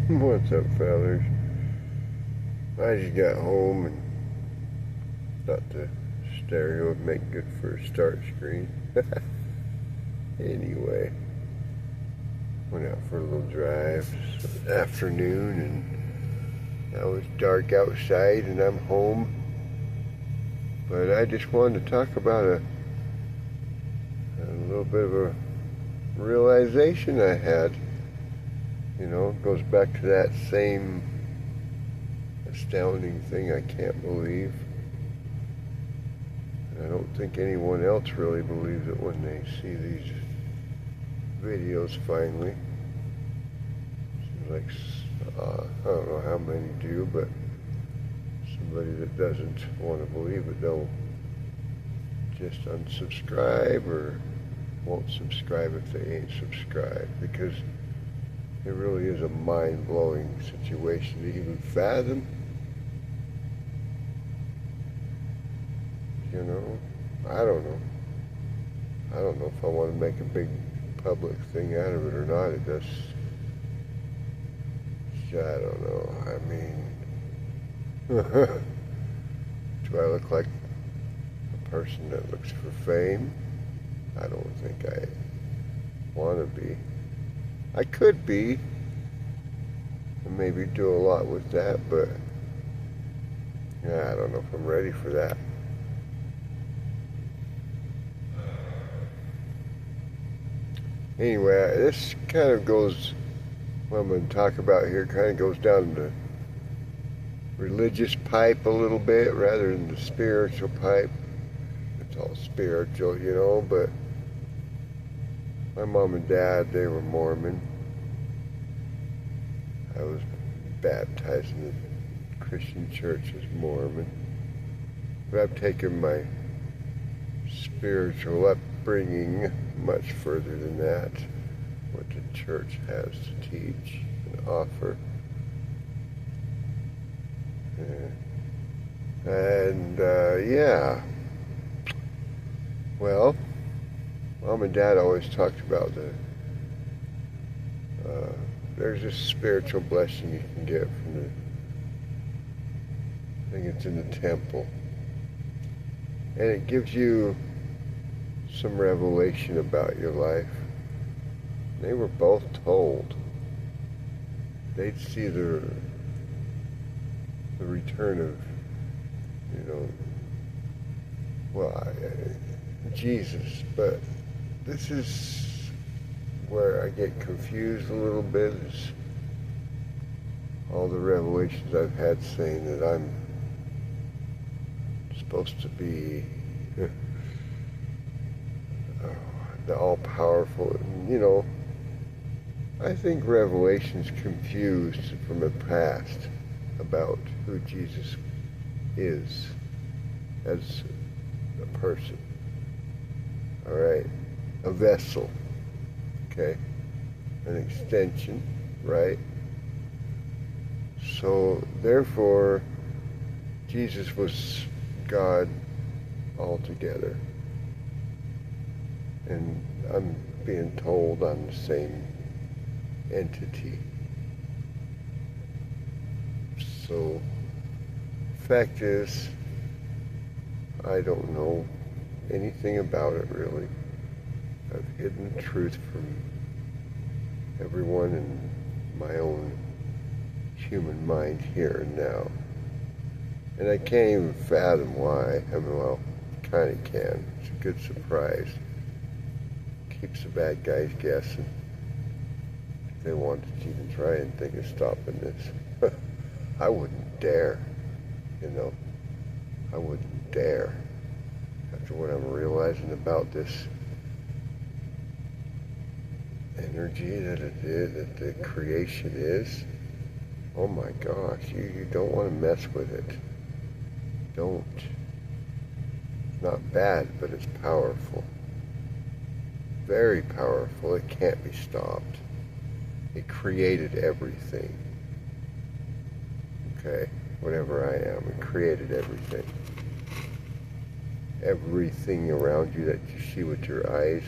What's up, fellas? I just got home and thought the stereo would make good for a start screen. Anyway, went out for a little drive this afternoon and now it's dark outside and I'm home. But I just wanted to talk about a little bit of a realization I had. You know, it goes back to that same astounding thing I can't believe. And I don't think anyone else really believes it when they see these videos finally. Seems like, I don't know how many do, but somebody that doesn't want to believe it, they'll just unsubscribe or won't subscribe if they ain't subscribed, because it really is a mind-blowing situation to even fathom. You know, I don't know. I don't know if I want to make a big public thing out of it or not. It just, I don't know. I mean, do I look like a person that looks for fame? I don't think I want to be. I could be, and maybe do a lot with that, but yeah, I don't know if I'm ready for that. Anyway, this kind of goes, what I'm going to talk about here kind of goes down the religious pipe a little bit rather than the spiritual pipe. It's all spiritual, you know, but my mom and dad, they were Mormon. I was baptized in the Christian church as Mormon. But I've taken my spiritual upbringing much further than that, what the church has to teach and offer. Yeah. Well, Mom and Dad always talked about there's this spiritual blessing you can get from I think it's in the temple. And it gives you some revelation about your life. They were both told they'd see the return of, Jesus. But this is where I get confused a little bit, is all the revelations I've had saying that I'm supposed to be the all-powerful. I think Revelation's confused from the past about who Jesus is as a person. All right, a vessel, okay, an extension, right? So therefore, Jesus was God altogether. And I'm being told I'm the same entity. So, fact is, I don't know anything about it really. I've hidden the truth from everyone in my own human mind here and now. And I can't even fathom why. I mean, well, kind of can. It's a good surprise. Keeps the bad guys guessing. If they wanted to even try and think of stopping this, I wouldn't dare. I wouldn't dare. After what I'm realizing about this energy that it is, that the creation is, oh my gosh, you don't want to mess with it. Don't. It's not bad, but it's powerful. Very powerful. It can't be stopped. It created everything. Okay? Whatever I am, it created everything. Everything around you that you see with your eyes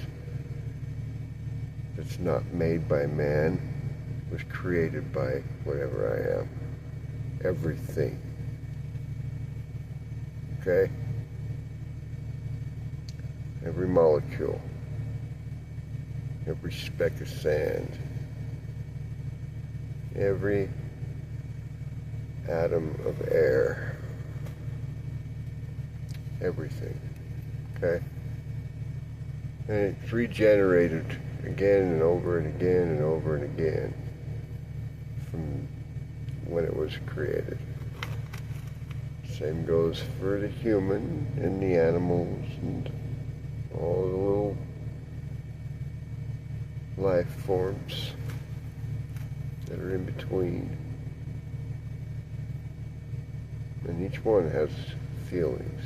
that's not made by man was created by whatever I am. Everything. Okay? Every molecule. Every speck of sand. Every atom of air. Everything. Okay? And it's regenerated again and over and again and over and again from when it was created. Same goes for the human and the animals and all the little life forms that are in between. And each one has feelings.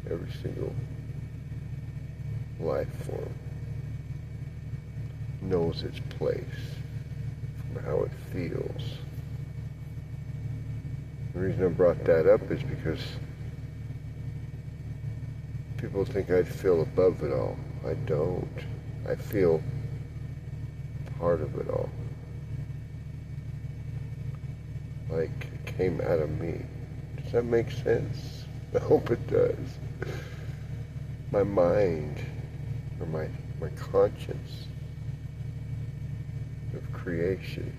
Every single life form knows its place from how it feels. The reason I brought that up is because people think I feel above it all. I don't. I feel part of it all. Like it came out of me. Does that make sense? I hope it does. My mind, or my conscience of creation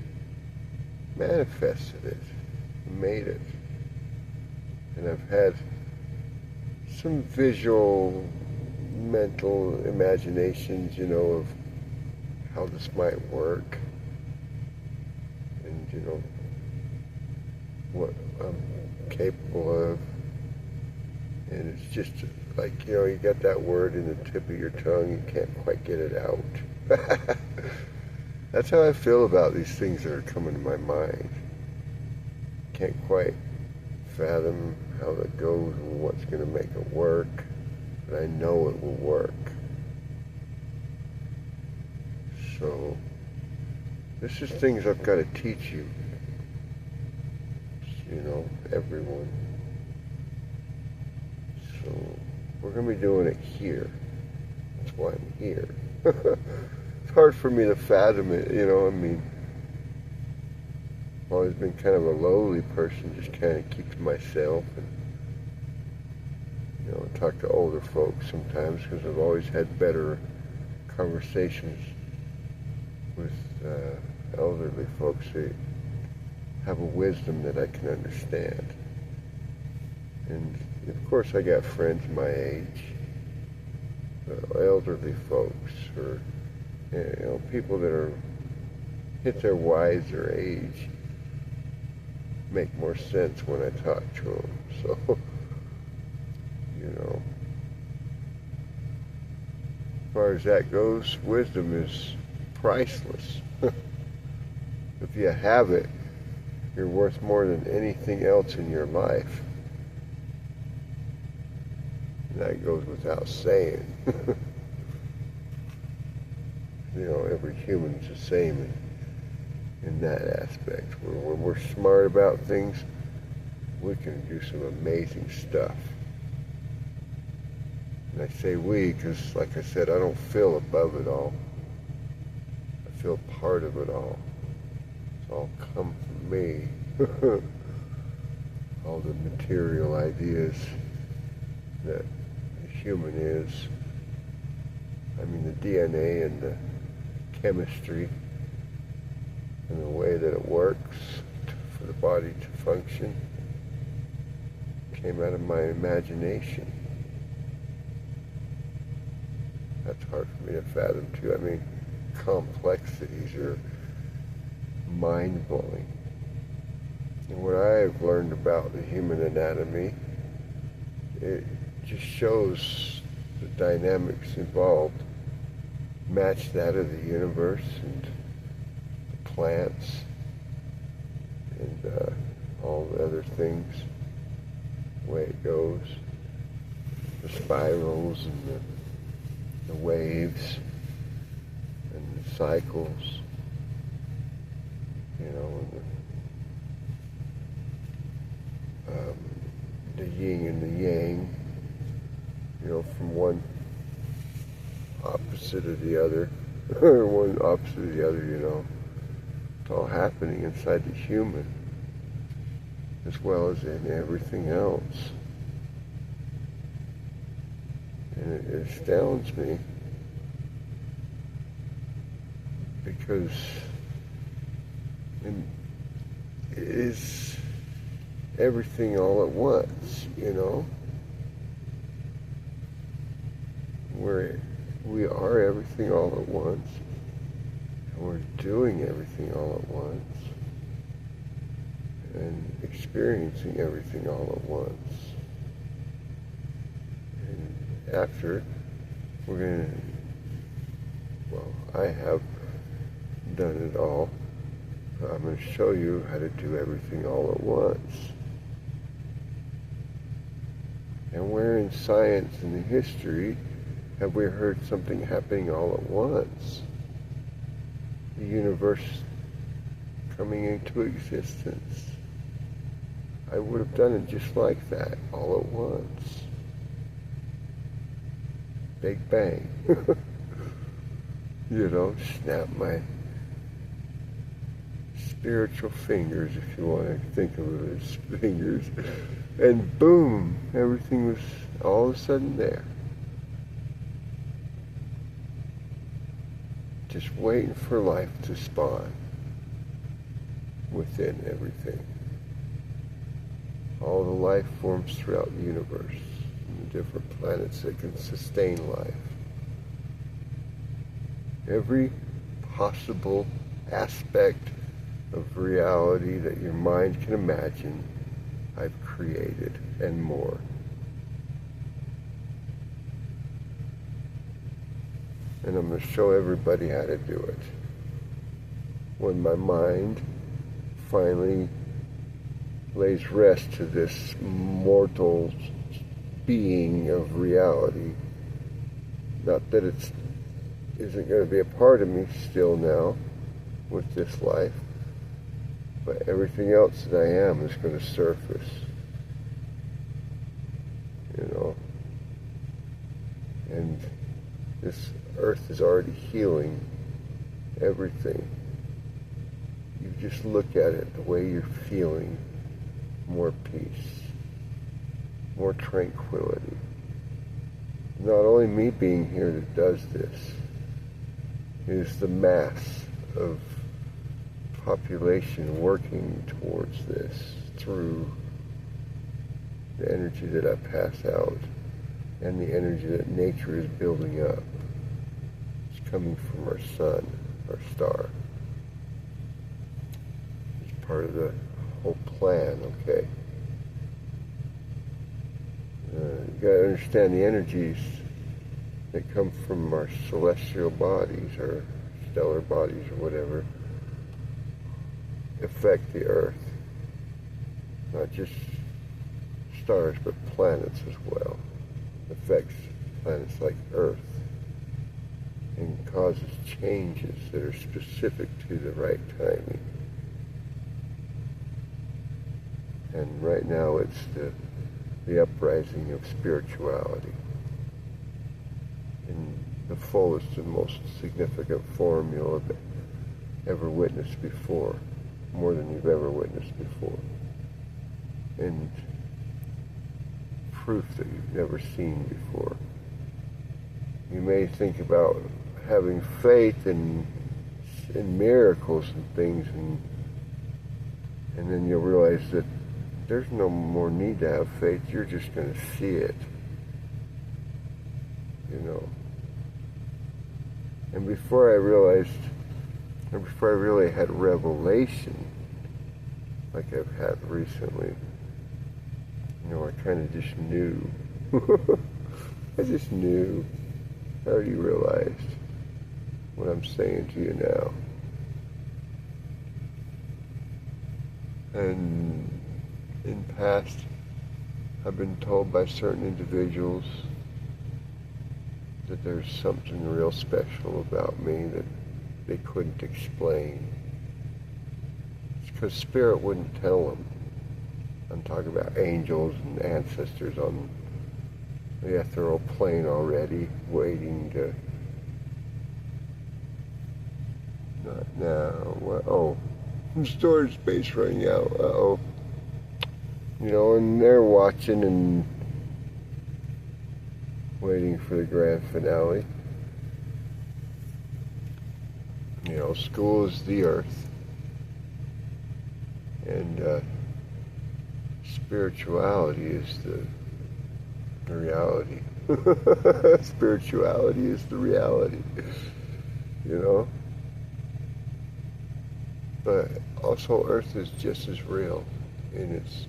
manifested it, made it. And I've had some visual, mental imaginations, of how this might work. And, what I'm capable of. And it's just like, you got that word in the tip of your tongue, you can't quite get it out. That's how I feel about these things that are coming to my mind. Can't quite fathom how that goes and what's going to make it work, but I know it will work. So, this is things I've got to teach you, everyone. So, we're going to be doing it here. That's why I'm here. It's hard for me to fathom it, I've always been kind of a lowly person, just kind of keep to myself and, talk to older folks sometimes because I've always had better conversations with elderly folks who have a wisdom that I can understand. And of course I got friends my age, elderly folks, or people that are hit their wiser age make more sense when I talk to them. So, as far as that goes, wisdom is priceless. If you have it, you're worth more than anything else in your life. And that goes without saying. Every human's the same in that aspect. When we're smart about things, we can do some amazing stuff. And I say we because, like I said, I don't feel above it all. I feel part of it all. It's all come from me. All the material ideas that the human is. The DNA and the chemistry and the way that it works for the body to function came out of my imagination. That's hard for me to fathom too. Complexities are mind-blowing. And what I have learned about the human anatomy, it just shows the dynamics involved match that of the universe and the plants and all the other things, the way it goes, the spirals and the waves and the cycles, and the yin and the yang, from one opposite of the other, or one opposite of the other, It's all happening inside the human as well as in everything else. And it astounds me because it is everything all at once, you know? We are everything all at once, and we're doing everything all at once, and experiencing everything all at once. And after, we're going to, well, I have done it all. I'm going to show you how to do everything all at once. And where in science and in history have we heard something happening all at once? The universe coming into existence. I would have done it just like that, all at once. Big bang. You know, snap my spiritual fingers, if you want to think of it as fingers, and boom, everything was all of a sudden there. Just waiting for life to spawn within everything. All the life forms throughout the universe, and the different planets that can sustain life. Every possible aspect of reality that your mind can imagine, I've created, and more. And I'm going to show everybody how to do it. When my mind finally lays rest to this mortal being of reality, not that it isn't going to be a part of me still now with this life, but everything else that I am is going to surface, you know. And this earth is already healing everything. You just look at it the way you're feeling, more peace, more tranquility. Not only me being here that does this, it is the mass of population working towards this through the energy that I pass out and the energy that nature is building up. It's coming from our sun, our star. It's part of the whole plan, okay? You gotta understand the energies that come from our celestial bodies or stellar bodies or whatever affect the earth. Not just stars, but planets as well. Affects planets like Earth and causes changes that are specific to the right timing. And right now it's the uprising of spirituality in the fullest and most significant form you'll have ever witnessed before, more than you've ever witnessed before. And proof that you've never seen before. You may think about having faith in miracles and things, and then you'll realize that there's no more need to have faith. You're just going to see it, you know. And before I really had revelation, like I've had recently, you know, I kind of just knew. I just knew. I already realized what I'm saying to you now. And in past, I've been told by certain individuals that there's something real special about me that they couldn't explain. It's because Spirit wouldn't tell them. I'm talking about angels and ancestors on the ethereal plane already, waiting to... Not now. Storage space running out. Uh-oh. You know, and they're watching and waiting for the grand finale. You know, school is the earth. And spirituality is the reality. Spirituality is the reality. You know? But also earth is just as real in its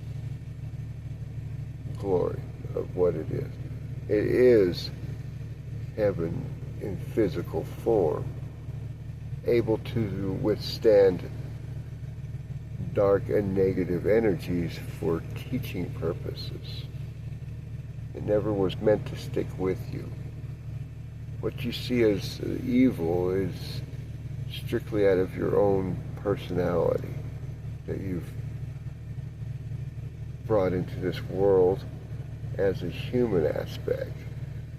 glory of what it is. It is heaven in physical form, able to withstand dark and negative energies for teaching purposes. It never was meant to stick with you. What you see as evil is strictly out of your own personality that you've brought into this world as a human aspect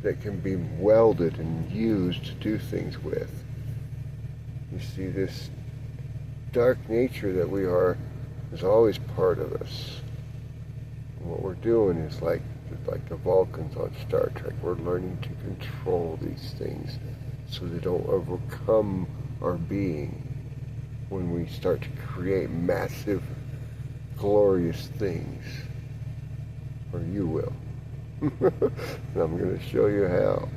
that can be welded and used to do things with. You see, this dark nature that we are is always part of us. And what we're doing is like the Vulcans on Star Trek. We're learning to control these things so they don't overcome our being when we start to create massive, glorious things. Or you will. And I'm going to show you how.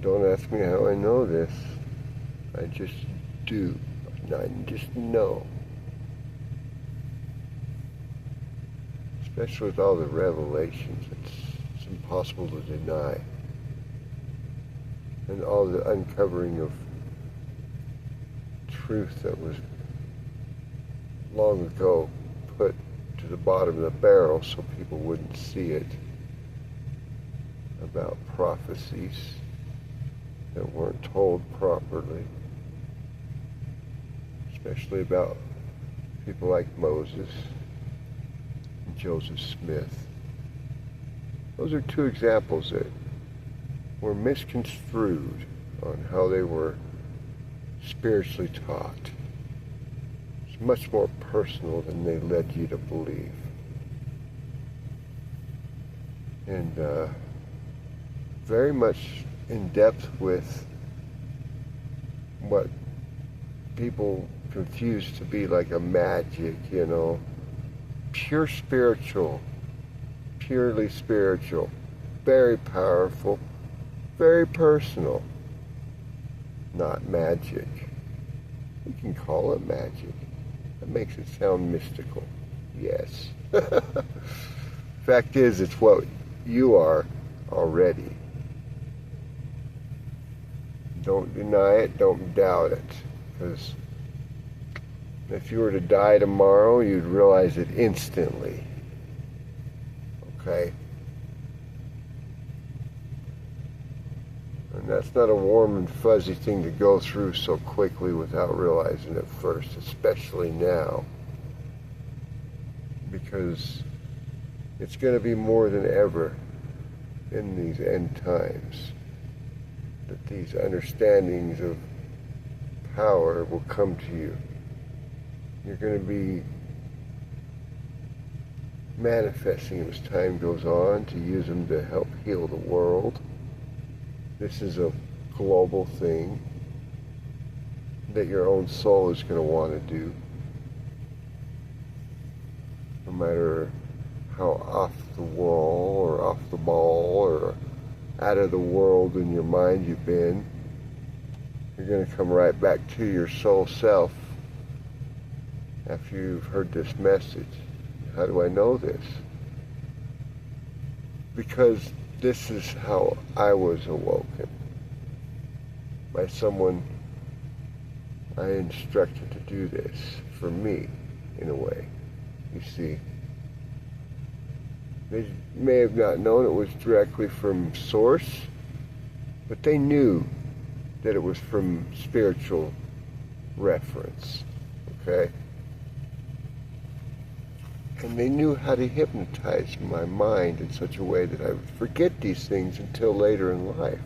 Don't ask me how I know this. I just do. I just know. Especially with all the revelations, it's impossible to deny. And all the uncovering of truth that was long ago put to the bottom of the barrel so people wouldn't see it, about prophecies that weren't told properly, especially about people like Moses and Joseph Smith. Those are two examples that were misconstrued on how they were spiritually taught. It's much more personal than they led you to believe. And very much in depth with what people confuse to be like a magic, you know, pure spiritual, purely spiritual, very powerful, very personal, not magic. You can call it magic. That makes it sound mystical. Yes. Fact is, it's what you are already. Don't deny it, don't doubt it. Because if you were to die tomorrow, you'd realize it instantly. Okay? And that's not a warm and fuzzy thing to go through so quickly without realizing it first, especially now. Because it's going to be more than ever in these end times that these understandings of power will come to you. You're going to be manifesting as time goes on to use them to help heal the world. This is a global thing that your own soul is going to want to do. No matter how off the wall or off the ball or out of the world in your mind you've been, you're going to come right back to your soul self after you've heard this message. How do I know this? Because this is how I was awoken. By someone I instructed to do this for me, in a way. You see, they may have not known it was directly from Source, but they knew that it was from spiritual reference, okay? And they knew how to hypnotize my mind in such a way that I would forget these things until later in life.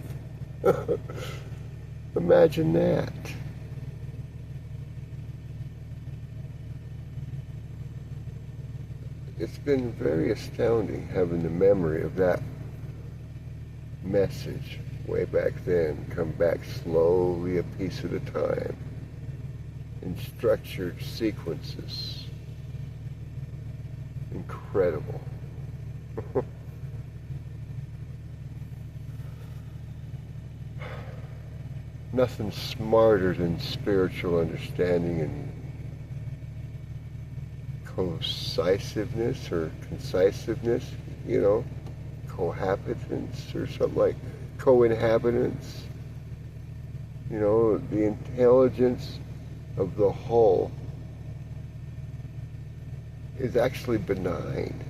Imagine that. It's been very astounding having the memory of that message way back then come back slowly, a piece at a time, in structured sequences. Incredible. Nothing smarter than spiritual understanding and cohesiveness or concisiveness, cohabitants or something like co-inhabitants. The intelligence of the whole is actually benign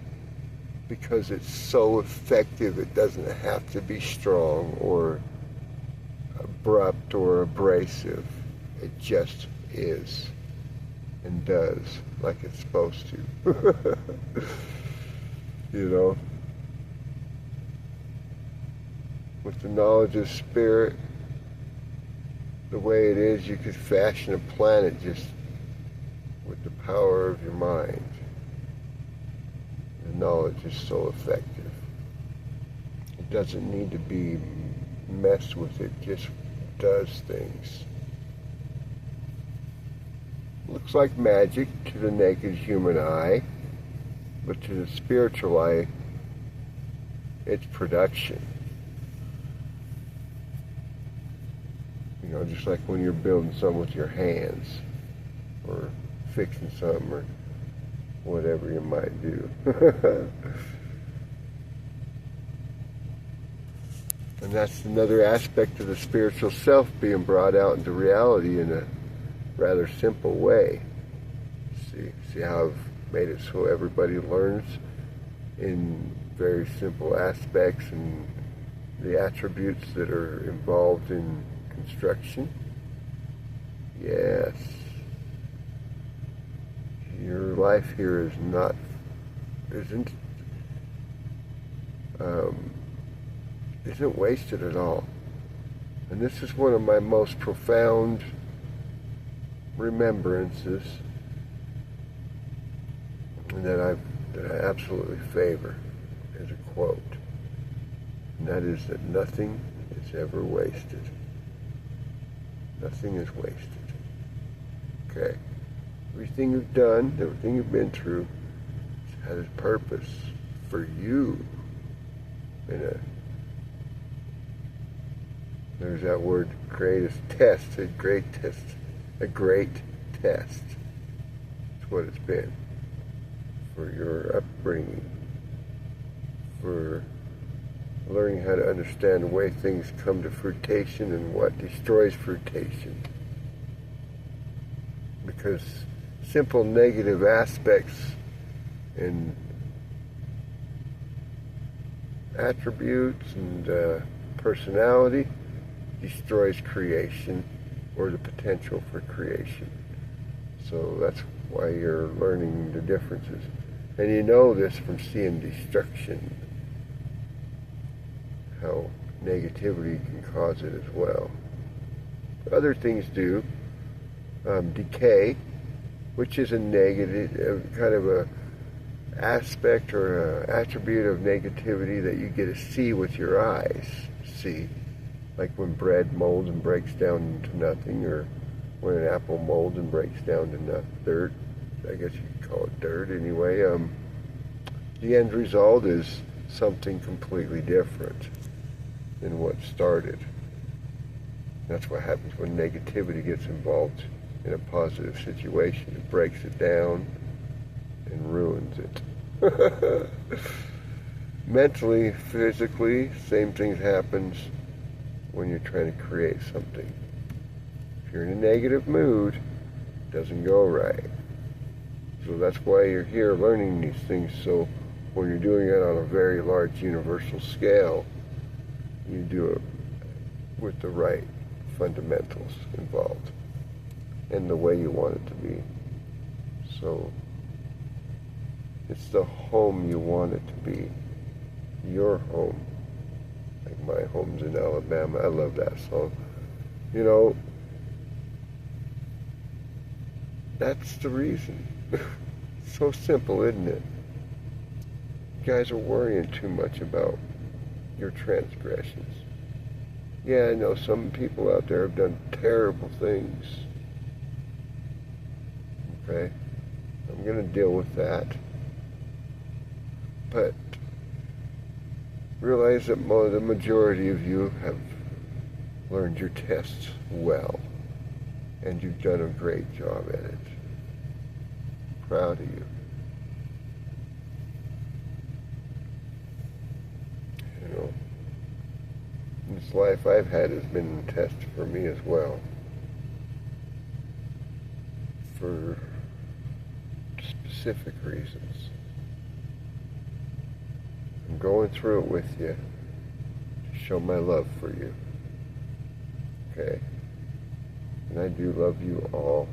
because it's so effective. It doesn't have to be strong or abrupt or abrasive. It just is and does like it's supposed to. With the knowledge of spirit, the way it is, you could fashion a planet just with the power of your mind. The knowledge is so effective. It doesn't need to be messed with. It just does things. Looks like magic to the naked human eye, but to the spiritual eye, it's production. Just like when you're building something with your hands, or fixing something, or whatever you might do. And that's another aspect of the spiritual self being brought out into reality in a rather simple way. See how I've made it so everybody learns in very simple aspects and the attributes that are involved in construction? Yes. Your life here isn't wasted at all. And this is one of my most profound remembrances that I absolutely favor as a quote. And that is that nothing is ever wasted. Nothing is wasted. Okay. Everything you've done, everything you've been through, has a purpose for you. There's that word, greatest test, a great test. It's what it's been for your upbringing, for learning how to understand the way things come to fruition and what destroys fruition. Because simple negative aspects and attributes and personality destroys creation or the potential for creation. So that's why you're learning the differences. And you know this from seeing destruction, how negativity can cause it as well. Other things do. Decay, which is a negative, kind of a aspect or an attribute of negativity that you get to see with your eyes. See, like when bread molds and breaks down into nothing, or when an apple molds and breaks down to dirt. I guess you could call it dirt anyway. The end result is something completely different than what started. That's what happens when negativity gets involved in a positive situation. It breaks it down and ruins it. Mentally, physically, same thing happens when you're trying to create something. If you're in a negative mood, it doesn't go right. So that's why you're here learning these things. So when you're doing it on a very large universal scale, you do it with the right fundamentals involved and the way you want it to be. So it's the home you want it to be. Your home. Like my home's in Alabama. I love that song. You know, that's the reason. So simple, isn't it? You guys are worrying too much about your transgressions. Yeah, I know some people out there have done terrible things. Okay? I'm going to deal with that. But realize that the majority of you have learned your tests well. And you've done a great job at it. Proud of you. You know, this life I've had has been a test for me as well. For specific reasons. I'm going through it with you to show my love for you. Okay? And I do love you all.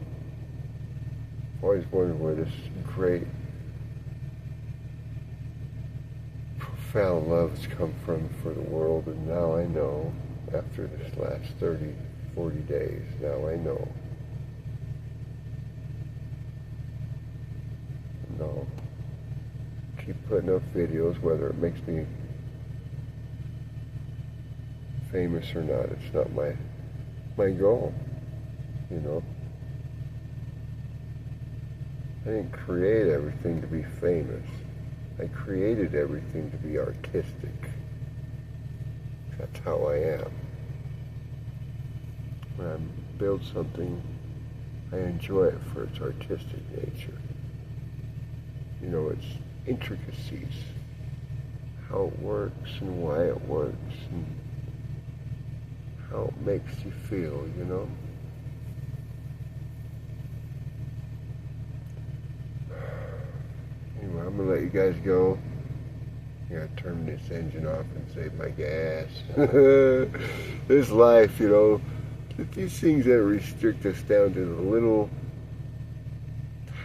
I've always wondered where this great, profound love has come from for the world, and now I know, after this last 30, 40 days, now I know. And I'll keep putting up videos, whether it makes me famous or not. It's not my goal, you know. I didn't create everything to be famous. I created everything to be artistic. That's how I am. When I build something, I enjoy it for its artistic nature. You know, its intricacies, how it works and why it works and how it makes you feel, you know. Anyway, I'm going to let you guys go. I got to turn this engine off and save my gas. This life, you know, these things that restrict us down to the little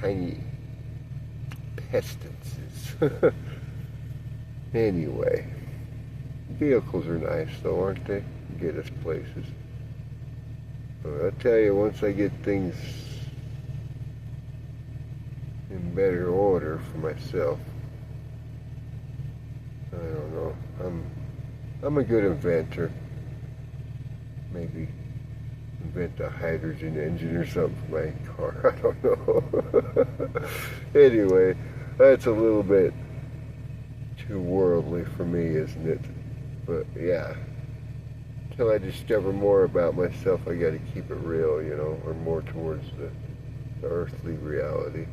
tiny pestilences. Anyway, vehicles are nice though, aren't they? Get us places. But I'll tell you, once I get things in better order for myself, I don't know. I'm a good inventor. Maybe invent a hydrogen engine or something for my car. I don't know. Anyway, that's a little bit too worldly for me, isn't it? But yeah, until I discover more about myself, I got to keep it real, you know, or more towards the earthly reality.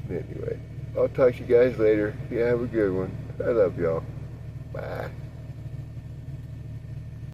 Anyway, I'll talk to you guys later. You have a good one. I love y'all. Bye.